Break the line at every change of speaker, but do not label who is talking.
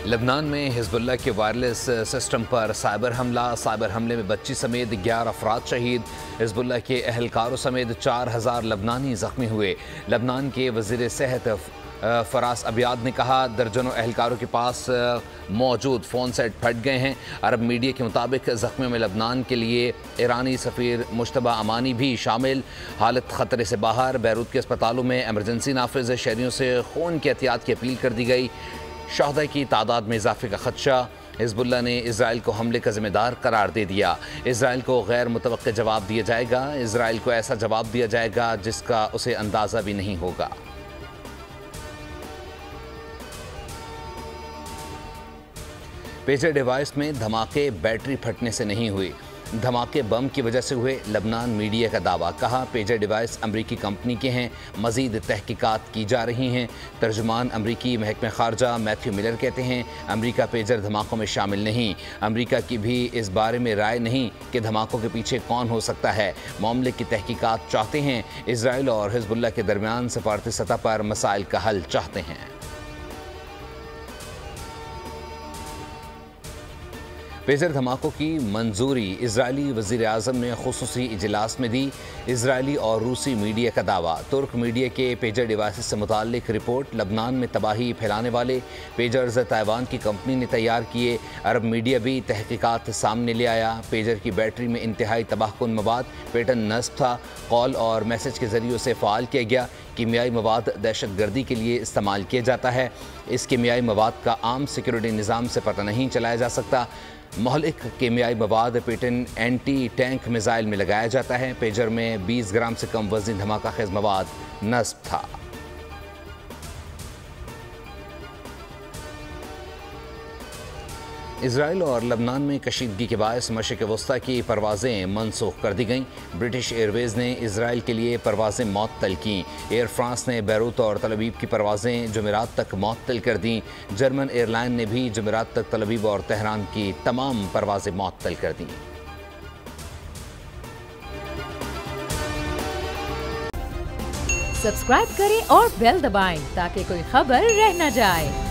लबनान में हिजबुल्लाह के wireless system पर साइबर हमले में बच्ची समेत 11 अफराद शहीद। हिजबुल्लाह के अहलकारों समेत 4000 लबनानी जख्मी हुए। लबनान के वज़ीर सेहत फरास अबियाद ने कहा, दर्जनों अहलकारों के पास मौजूद फ़ोन सेट फट गए हैं। अरब मीडिया के मुताबिक जख्मियों में लबनान के लिए ईरानी सफ़ीर मुश्तबा अमानी भी शामिल। हालत ख़तरे से बाहर। बैरूत के अस्पतालों में एमरजेंसी नाफिज। शहरियों से खून की एहतियात की अपील कर दी गई। शहदा की तादाद में इजाफे का खदशा। हिजबुल्लाह ने इसराइल को हमले का जिम्मेदार करार दे दिया। इसराइल को गैर मुतवक्के जवाब दिया जाएगा। इसराइल को ऐसा जवाब दिया जाएगा जिसका उसे अंदाज़ा भी नहीं होगा। पेजर डिवाइस में धमाके बैटरी फटने से नहीं हुए, धमाके बम की वजह से हुए। लबनान मीडिया का दावा। कहा, पेजर डिवाइस अमरीकी कंपनी के हैं। मज़ीद तहकीकात की जा रही हैं। तर्जुमान अमरीकी महकमे खारजा मैथ्यू मिलर कहते हैं, अमरीका पेजर धमाकों में शामिल नहीं। अमरीका की भी इस बारे में राय नहीं कि धमाकों के पीछे कौन हो सकता है। मामले की तहकीकात चाहते हैं। इसराइल और हिजबुल्लाह के दरमियान सफारती सतह पर मसाइल का हल चाहते हैं। पेजर धमाकों की मंजूरी इजरायली वज़ीर आज़म ने खुसूसी इजलास में दी। इजरायली और रूसी मीडिया का दावा। तुर्क मीडिया के पेजर डिवाइस से मुताल्लिक रिपोर्ट। लबनान में तबाही फैलाने वाले पेजर्स ताइवान की कंपनी ने तैयार किए। अरब मीडिया भी तहकीकात सामने ले आया। पेजर की बैटरी में इंतहाई तबाहकुन मवाद पैटर्न नस्ब था। कॉल और मैसेज के ज़रिए से फ़ाल किया गया। कीमियाई मवाद दहशत गर्दी के लिए इस्तेमाल किया जाता है। इस कीमियाई मवाद का आम सिक्योरिटी निज़ाम से पता नहीं चलाया जा सकता। महलिक कीमियाई मवाद पेटन एंटी टैंक मिसाइल में लगाया जाता है। पेजर में 20 ग्राम से कम वजनी धमाका खेज मवाद नस्ब था। इसराइल और लबनान में कशीदगी के बायस मशरिक़ वस्ता की परवाज़ें मनसूख कर दी गईं। ब्रिटिश एयरवेज़ ने इसराइल के लिए परवाज़ें मअतल कीं। एयर फ्रांस ने बैरूत और तल अवीव की परवाज़ें जुमेरात तक मअतल कर दीं। जर्मन एयरलाइन ने भी जुमेरात तक तल अवीव और तेहरान की तमाम परवाज़ें मअतल कर दीं।
सब्सक्राइब करें और बेल दबाएं ताकि कोई खबर रह न जाए।